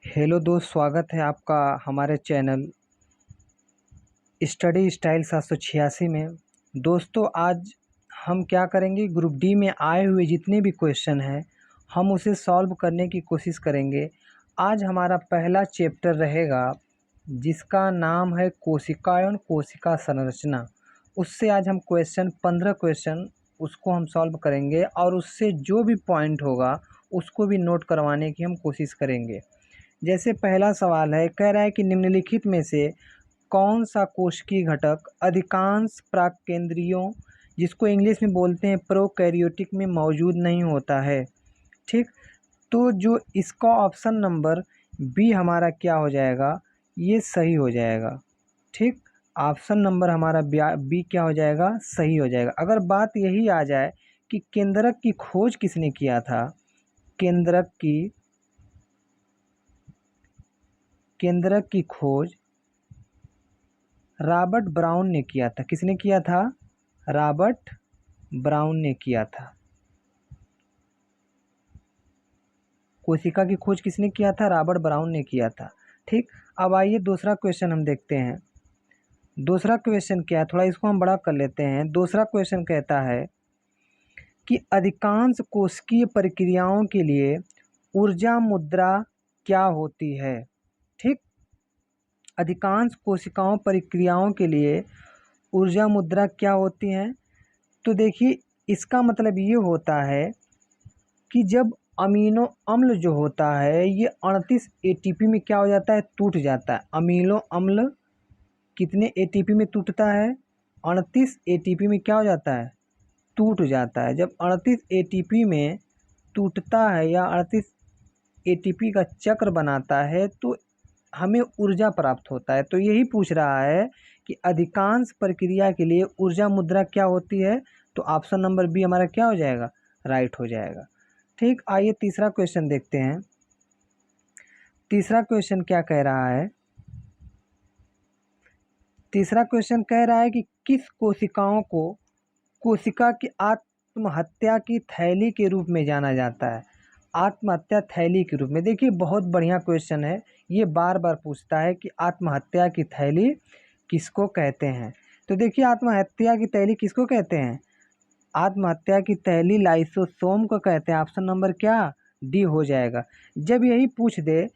Hello दोस्त, स्वागत है आपका हमारे चैनल स्टडी स्टाइल 786 में। दोस्तों, आज हम क्या करेंगे, ग्रुप डी में आए हुए जितने भी क्वेश्चन हैं हम उसे सॉल्व करने की कोशिश करेंगे। आज हमारा पहला चैप्टर रहेगा जिसका नाम है कोशिका एवं कोशिका संरचना। उससे आज हम 15 क्वेश्चन उसको हम सॉल्व करेंगे और उससे जो भी पॉइंट होगा उसको भी नोट करवाने की हम कोशिश करेंगे। जैसे पहला सवाल है, कह रहा है कि निम्नलिखित में से कौन सा कोशिकीय घटक अधिकांश प्राककेंद्रियों, जिसको इंग्लिश में बोलते हैं प्रोकैरियोटिक, में मौजूद नहीं होता है। ठीक, तो जो इसका ऑप्शन नंबर बी हमारा क्या हो जाएगा, ये सही हो जाएगा। ठीक, ऑप्शन नंबर हमारा बी क्या हो जाएगा, सही हो जाएगा। अगर बात यही आ जाए कि केंद्रक की खोज किसने किया था, केंद्रक की खोज रॉबर्ट ब्राउन ने किया था। किसने किया था? रॉबर्ट ब्राउन ने किया था। कोशिका की खोज किसने किया था? रॉबर्ट ब्राउन ने किया था। ठीक, अब आइए दूसरा क्वेश्चन हम देखते हैं। दूसरा क्वेश्चन क्या है, थोड़ा इसको हम बड़ा कर लेते हैं। दूसरा क्वेश्चन कहता है कि अधिकांश कोशिकीय प्रक्रियाओं के लिए ऊर्जा मुद्रा क्या होती है। ठीक, अधिकांश कोशिकाओं प्रक्रियाओं के लिए ऊर्जा मुद्रा क्या होती हैं? तो देखिए, इसका मतलब ये होता है कि जब अमीनो अम्ल जो होता है ये 38 एटीपी में क्या हो जाता है, टूट जाता है। अमीनो अम्ल कितने एटीपी में टूटता है? 38 एटीपी में क्या हो जाता है, टूट जाता है। जब 38 एटीपी में टूटता है या 38 एटीपी का चक्र बनाता है तो हमें ऊर्जा प्राप्त होता है। तो यही पूछ रहा है कि अधिकांश प्रक्रिया के लिए ऊर्जा मुद्रा क्या होती है। तो ऑप्शन नंबर बी हमारा क्या हो जाएगा, राइट हो जाएगा। ठीक, आइए तीसरा क्वेश्चन देखते हैं। तीसरा क्वेश्चन क्या कह रहा है? तीसरा क्वेश्चन कह रहा है कि किस कोशिकाओं को कोशिका की आत्महत्या की थैली के रूप में जाना जाता है। आत्महत्या थैली के रूप में। देखिए, बहुत बढ़िया क्वेश्चन है। ये बार बार पूछता है कि आत्महत्या की थैली किसको कहते हैं। तो देखिए, आत्महत्या की थैली किसको कहते हैं? आत्महत्या की थैली लाइसोसोम को कहते हैं। ऑप्शन नंबर क्या, डी हो जाएगा। जब यही पूछ दे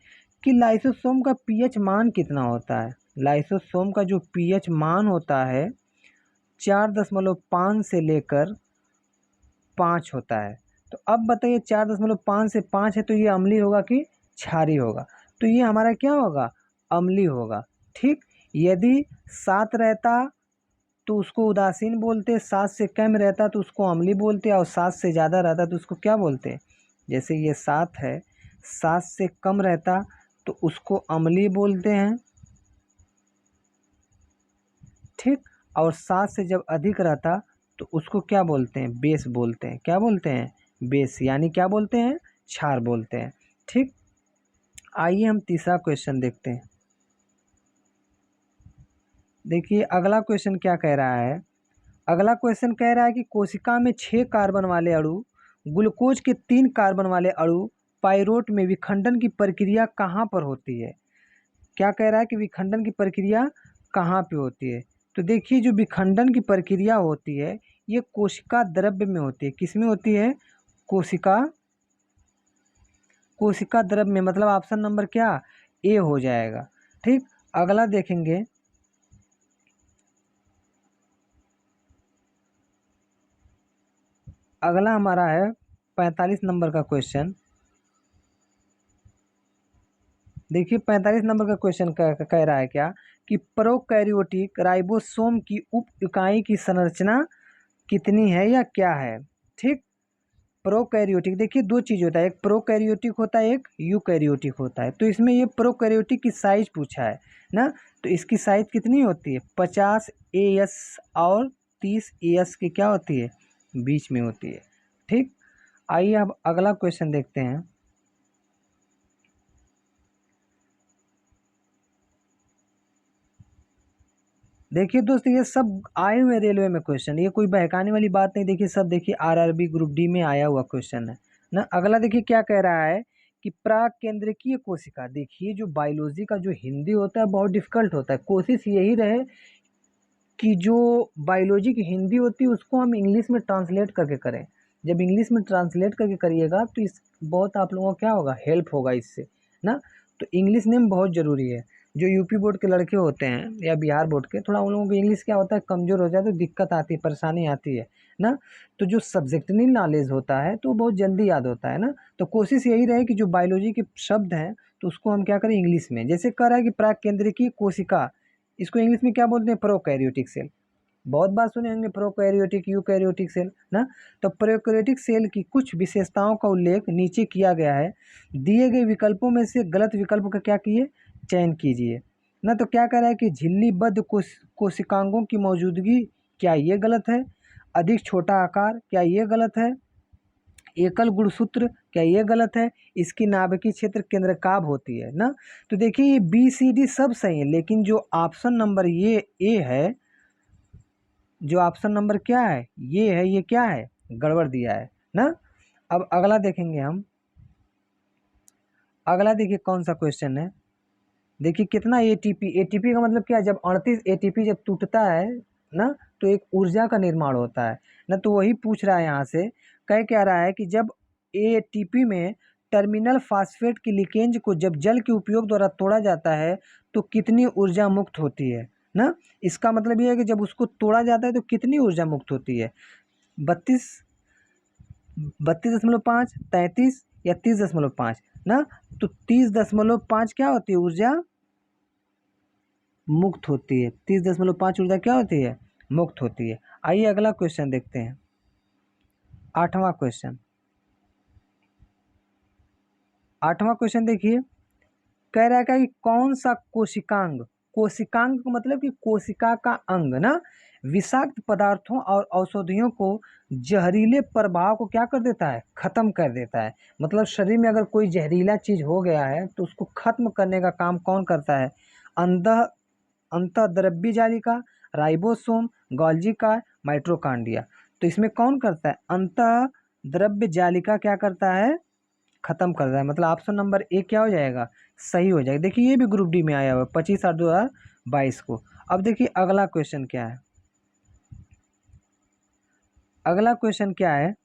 कि लाइसोसोम का पीएच मान कितना होता है, लाइसोसोम का जो पीएच मान होता है 4.5 से लेकर 5 होता है। तो अब बताइए, 4.5 से 5 है तो ये अम्लीय होगा कि क्षारीय होगा? तो ये हमारा क्या होगा, अम्लीय होगा। ठीक, यदि 7 रहता तो उसको उदासीन बोलते, 7 से कम रहता तो उसको अम्लीय बोलते, और 7 से ज़्यादा रहता तो उसको क्या बोलते? जैसे ये 7 है, 7 से कम रहता तो उसको अम्लीय बोलते हैं। ठीक, और 7 से जब अधिक रहता तो उसको क्या बोलते हैं, बेस बोलते हैं। क्या बोलते हैं, बेस, यानी क्या बोलते हैं, क्षार बोलते हैं। ठीक, आइए हम तीसरा क्वेश्चन देखते हैं। देखिए, अगला क्वेश्चन क्या कह रहा है। अगला क्वेश्चन कह रहा है कि कोशिका में 6 कार्बन वाले अणु, ग्लूकोज के 3 कार्बन वाले अणु पाइरोट में विखंडन की प्रक्रिया कहाँ पर होती है। क्या कह रहा है कि विखंडन की प्रक्रिया कहाँ पे होती है। तो देखिए, जो विखंडन की प्रक्रिया होती है ये कोशिका द्रव्य में होती है। किस में होती है, कोशिका द्रव्य में। मतलब ऑप्शन नंबर क्या, ए हो जाएगा। ठीक, अगला देखेंगे। अगला हमारा है 45 नंबर का क्वेश्चन। देखिए, 45 नंबर का क्वेश्चन कह रहा है क्या कि प्रोकैरियोटिक राइबोसोम की उप इकाई की संरचना कितनी है या क्या है। ठीक, प्रोकैरियोटिक, देखिए दो चीज़ होता है, एक प्रोकैरियोटिक होता है, एक यूकैरियोटिक होता है। तो इसमें ये प्रोकैरियोटिक की साइज पूछा है ना, तो इसकी साइज कितनी होती है, 50 AS और 30 AS की क्या होती है, बीच में होती है। ठीक, आइए अब अगला क्वेश्चन देखते हैं। देखिए दोस्त, ये सब आए हुए रेलवे में क्वेश्चन, ये कोई बहकाने वाली बात नहीं। देखिए सब, देखिए RRB ग्रुप डी में आया हुआ क्वेश्चन है ना। अगला देखिए क्या कह रहा है कि प्राकेंद्रकीय कोशिका। देखिए जो बायोलॉजी का जो हिंदी होता है बहुत डिफिकल्ट होता है, कोशिश यही रहे कि जो बायोलॉजी की हिंदी होती है उसको हम इंग्लिश में ट्रांसलेट करके करें। जब इंग्लिश में ट्रांसलेट करके करिएगा तो इस बहुत आप लोगों को क्या होगा, हेल्प होगा इससे ना। तो इंग्लिश नेम बहुत ज़रूरी है। जो यूपी बोर्ड के लड़के होते हैं या बिहार बोर्ड के, थोड़ा उन लोगों को इंग्लिश क्या होता है कमज़ोर हो जाए तो दिक्कत आती है, परेशानी आती है ना। तो जो सब्जेक्टली नॉलेज होता है तो बहुत जल्दी याद होता है ना। तो कोशिश यही रहे कि जो बायोलॉजी के शब्द हैं तो उसको हम क्या करें इंग्लिश में। जैसे कह रहा है कि प्राकेंद्रिकी कोशिका, इसको इंग्लिश में क्या बोलते हैं, प्रोकैरियोटिक सेल। बहुत बार सुने होंगे प्रोकैरियोटिक, यूकैरियोटिक सेल ना। तो प्रोकैरियोटिक सेल की कुछ विशेषताओं का उल्लेख नीचे किया गया है। दिए गए विकल्पों में से गलत विकल्प का क्या कीजिए, चयन कीजिए ना। तो क्या कह रहा है कि झिल्लीबद्ध कोशिकांगों की मौजूदगी, क्या ये गलत है। अधिक छोटा आकार, क्या ये गलत है। एकल गुणसूत्र, क्या ये गलत है। इसकी नाभिकीय क्षेत्र केंद्रकाभ होती है ना। तो देखिए ये बी सी डी सब सही है, लेकिन जो ऑप्शन नंबर ये ए है, जो ऑप्शन नंबर क्या है ये है, ये क्या है, गड़बड़ दिया है ना। अब अगला देखेंगे हम। अगला देखिए कौन सा क्वेश्चन है। देखिए कितना एटीपी, एटीपी का मतलब क्या है, जब 38 एटीपी जब टूटता है ना तो एक ऊर्जा का निर्माण होता है ना। तो वही पूछ रहा है यहाँ से, कह क्या रहा है कि जब एटीपी में टर्मिनल फास्फेट की लिकेंज को जब जल के उपयोग द्वारा तोड़ा जाता है तो कितनी ऊर्जा मुक्त होती है ना। इसका मतलब ये है कि जब उसको तोड़ा जाता है तो कितनी ऊर्जा मुक्त होती है, 32.5, 33 या 30.5 ना। तो 30.5 क्या होती है, ऊर्जा मुक्त होती है। 30.5 ऊर्जा क्या होती है, मुक्त होती है। आइए अगला क्वेश्चन देखते हैं, 8वां क्वेश्चन। 8वां क्वेश्चन देखिए, कह रहा है कि कौन सा कोशिकांग, कोशिकांग का मतलब कि कोशिका का अंग ना, विषाक्त पदार्थों और औषधियों को जहरीले प्रभाव को क्या कर देता है, खत्म कर देता है। मतलब शरीर में अगर कोई जहरीला चीज हो गया है तो उसको खत्म करने का काम कौन करता है, अंतः अंतःद्रव्य जालिका, राइबोसोम, गोल्गी का, माइटोकॉन्ड्रिया। तो इसमें कौन करता है, अंतःद्रव्य जालिका क्या करता है, खत्म कर रहा है। मतलब ऑप्शन नंबर ए क्या हो जाएगा, सही हो जाएगा। देखिए ये भी ग्रुप डी में आया हुआ है 25/8/2022 को। अब देखिए अगला क्वेश्चन क्या है। अगला क्वेश्चन क्या है,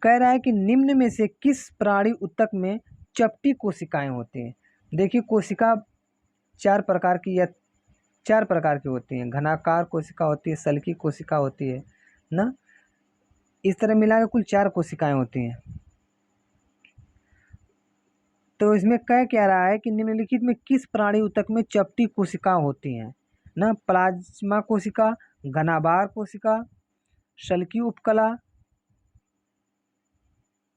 कह रहा है कि निम्न में से किस प्राणी ऊतक में चपटी कोशिकाएं होती हैं। देखिए कोशिका चार प्रकार की होती हैं, घनाकार कोशिका होती है, सल्की कोशिका होती है ना। इस तरह मिलाकर कुल 4 कोशिकाएं होती हैं। तो इसमें कह क्या रहा है कि निम्नलिखित में किस प्राणी ऊतक में चपटी कोशिका होती हैं ना, प्लाज्मा कोशिका, घनाभार कोशिका, शल्की उपकला,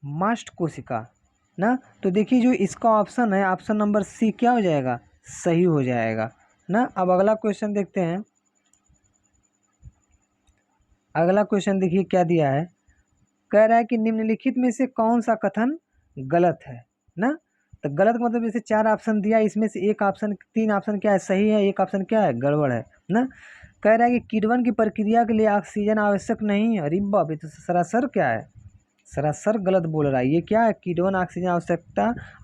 मास्ट कोशिका ना। तो देखिए जो इसका ऑप्शन है, ऑप्शन नंबर सी क्या हो जाएगा, सही हो जाएगा ना। अब अगला क्वेश्चन देखते हैं। अगला क्वेश्चन देखिए क्या दिया है, कह रहा है कि निम्नलिखित में से कौन सा कथन गलत है ना। तो गलत मतलब जैसे 4 ऑप्शन दिया, इसमें से एक ऑप्शन, 3 ऑप्शन क्या है सही है, एक ऑप्शन क्या है गड़बड़ है ना। कह रहा है कि किण्वन की प्रक्रिया के लिए ऑक्सीजन आवश्यक नहीं है। अरे बाप, ये तो सरासर क्या है, सरासर गलत बोल रहा है। ये क्या है, किण्वन ऑक्सीजन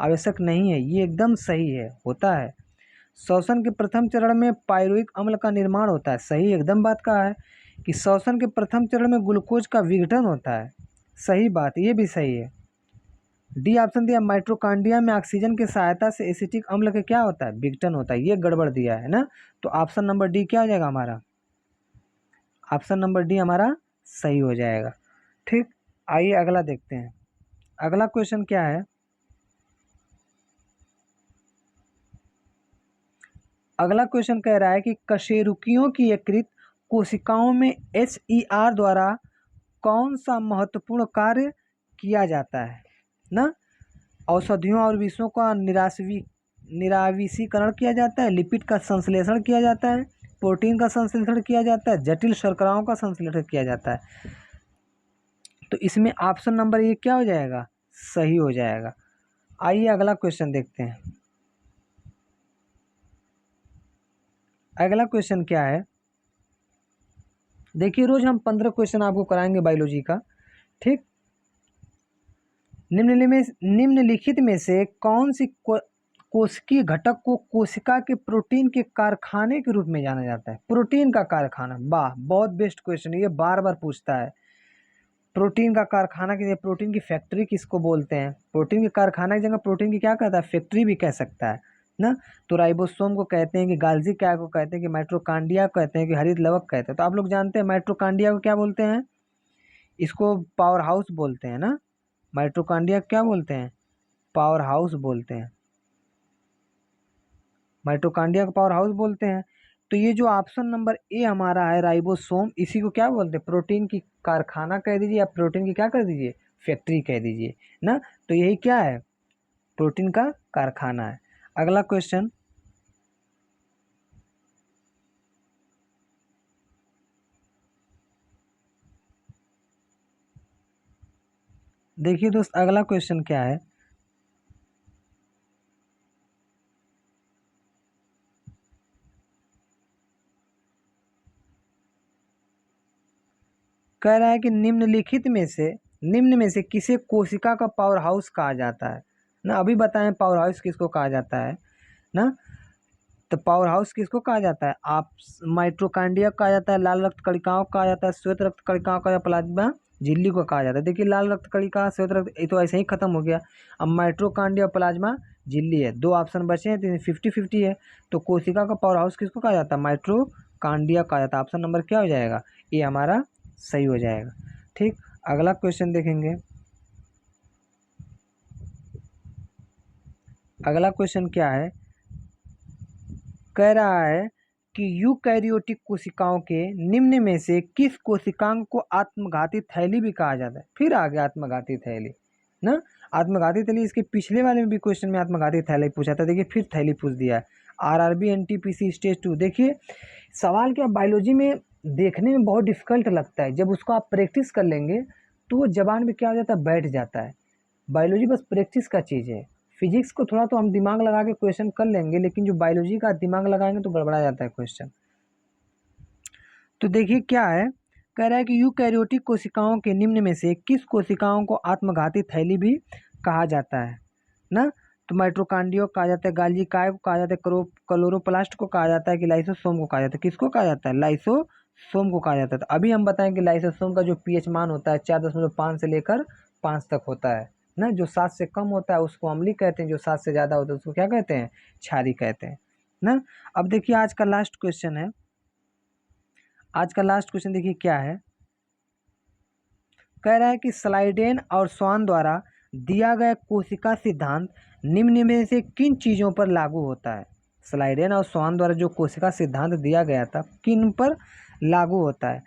आवश्यक नहीं है, ये एकदम सही है, होता है। श्वसन के प्रथम चरण में पायरुविक अम्ल का निर्माण होता है, सही एकदम बात कहा है। कि श्वसन के प्रथम चरण में ग्लूकोज का विघटन होता है, सही बात, ये भी सही है। डी ऑप्शन दिया, माइटोकॉन्ड्रिया में ऑक्सीजन की सहायता से एसिटिक अम्ल का क्या होता है, विघटन होता है, ये गड़बड़ दिया है ना। तो ऑप्शन नंबर डी क्या हो जाएगा हमारा, ऑप्शन नंबर डी हमारा सही हो जाएगा। ठीक, आइए अगला देखते हैं। अगला क्वेश्चन क्या है, अगला क्वेश्चन कह रहा है कि कशेरुकियों की यकृत कोशिकाओं में HER द्वारा कौन सा महत्वपूर्ण कार्य किया जाता है ना। औषधियों और विषों का निराविषीकरण किया जाता है, लिपिड का संश्लेषण किया जाता है, प्रोटीन का संश्लेषण किया जाता है, जटिल शर्कराओं का संश्लेषण किया जाता है। तो इसमें ऑप्शन नंबर ये क्या हो जाएगा, सही हो जाएगा। आइए अगला क्वेश्चन देखते हैं। अगला क्वेश्चन क्या है, देखिए रोज हम 15 क्वेश्चन आपको कराएंगे बायोलॉजी का, ठीक। निम्नलिखित में से कौन सी कोशिकीय घटक को कोशिका के प्रोटीन के कारखाने के रूप में जाना जाता है? प्रोटीन का कारखाना, वाह, बहुत बेस्ट क्वेश्चन, ये बार बार पूछता है। प्रोटीन का कारखाना की, प्रोटीन की फैक्ट्री किसको बोलते हैं? प्रोटीन के कारखाना की जगह प्रोटीन की क्या कहता है, फैक्ट्री भी कह सकता है ना। तो राइबोसोम को कहते हैं कि गाल्जी क्या को कहते हैं कि माइटोकॉन्ड्रिया को कहते हैं कि हरित लवक कहते हैं। तो आप लोग जानते हैं माइटोकॉन्ड्रिया को क्या बोलते हैं? इसको पावर हाउस बोलते हैं ना। माइटोकॉन्ड्रिया क्या बोलते हैं? पावर हाउस बोलते हैं। माइटोकॉन्ड्रिया को पावर हाउस बोलते हैं। तो ये जो ऑप्शन नंबर ए हमारा है राइबोसोम, इसी को क्या बोलते हैं? प्रोटीन की कारखाना कह दीजिए या प्रोटीन की क्या कर दीजिए, फैक्ट्री कह दीजिए ना। तो यही क्या है, प्रोटीन का कारखाना है। अगला क्वेश्चन देखिए दोस्त, अगला क्वेश्चन क्या है, कह रहा है कि निम्न में से किसे कोशिका का पावर हाउस कहा जाता है ना। अभी बताएं पावर हाउस किसको कहा जाता है ना। तो पावर हाउस किसको कहा जाता है? आप माइटोकॉन्ड्रिया कहा जाता है, लाल रक्त कणिकाओं कहा जाता है, श्वेत रक्त कणिकाओं का, प्लाज्मा झिल्ली को कहा जाता है। देखिए लाल रक्त कणिका, श्वेत रक्त, ये तो ऐसे ही खत्म हो गया। अब माइटोकॉन्ड्रिया और प्लाज्मा झिल्ली है, दो ऑप्शन बचे हैं, तो 50-50 है। तो कोशिका का पावर हाउस किसको कहा जाता है? माइटोकॉन्ड्रिया कहा जाता है। ऑप्शन नंबर क्या हो जाएगा? ये हमारा सही हो जाएगा। ठीक, अगला क्वेश्चन देखेंगे। अगला क्वेश्चन क्या है, कह रहा है कि यूकैरियोटिक कोशिकाओं के निम्न में से किस कोशिकांग को आत्मघाती थैली भी कहा जाता है? फिर आ गया आत्मघाती थैली ना। आत्मघाती थैली, इसके पिछले वाले में भी क्वेश्चन में आत्मघाती थैली पूछा था, देखिए फिर थैली पूछ दिया है। आरआरबी एनटीपीसी स्टेज 2, देखिए सवाल क्या बायोलॉजी में देखने में बहुत डिफिकल्ट लगता है, जब उसको आप प्रैक्टिस कर लेंगे तो वो जबान में क्या हो जाता है, बैठ जाता है। बायोलॉजी बस प्रैक्टिस का चीज़ है। फिजिक्स को थोड़ा तो हम दिमाग लगा के क्वेश्चन कर लेंगे, लेकिन जो बायोलॉजी का दिमाग लगाएंगे तो गड़बड़ा जाता है क्वेश्चन। तो देखिए क्या है, कह रहा है कि यूकैरियोटिक कोशिकाओं के निम्न में से किस कोशिकाओं को आत्मघाती थैली भी कहा जाता है ना। तो माइटोकॉन्ड्रिया को कहा जाता है, गाल्जी काय को कहा जाता है, क्लोरोप्लास्ट को कहा जाता है कि लाइसोसोम को कहा जाता है? किसको कहा जाता है? लाइसोसोम को कहा जाता है। तो अभी हम बताएं कि लाइसोसोम का जो पीएच मान होता है 4.5 से लेकर 5 तक होता है ना। जो 7 से कम होता है उसको अम्लीय कहते हैं, जो 7 से ज़्यादा होता है उसको क्या कहते हैं? क्षारीय कहते हैं ना। अब देखिए आज का लास्ट क्वेश्चन है, आज का लास्ट क्वेश्चन देखिए क्या है, कह रहा है कि स्लाइडेन और स्वान द्वारा दिया गया कोशिका सिद्धांत निम्न में से किन चीज़ों पर लागू होता है? स्लाइडेन और स्वान द्वारा जो कोशिका सिद्धांत दिया गया था किन पर लागू होता है,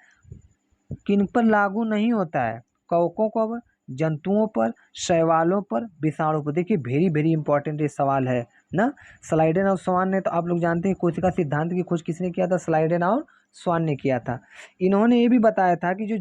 किन पर लागू नहीं होता है? कवकों पर, जंतुओं पर, शैवालों पर, विषाणु पर। देखिए वेरी वेरी इंपॉर्टेंट ये सवाल है ना। स्लाइडेन और स्वान ने, तो आप लोग जानते हैं कोशिका सिद्धांत की खोज किसने किया था? स्लाइडेन और स्वान ने किया था। इन्होंने ये भी बताया था कि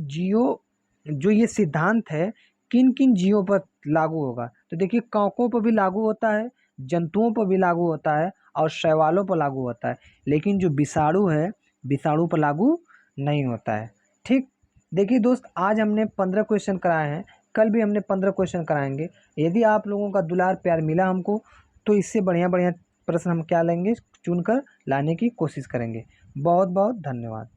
जो ये सिद्धांत है किन किन जीवों पर लागू होगा। तो देखिए कवकों पर भी लागू होता है, जंतुओं पर भी लागू होता है और शैवालों पर लागू होता है, लेकिन जो विषाणु है, विषाणु पर लागू नहीं होता है। ठीक, देखिए दोस्त आज हमने 15 क्वेश्चन कराए हैं, कल भी हमने 15 क्वेश्चन कराएंगे। यदि आप लोगों का दुलार प्यार मिला हमको, तो इससे बढ़िया बढ़िया प्रश्न हम क्या लेंगे, चुनकर लाने की कोशिश करेंगे। बहुत बहुत धन्यवाद।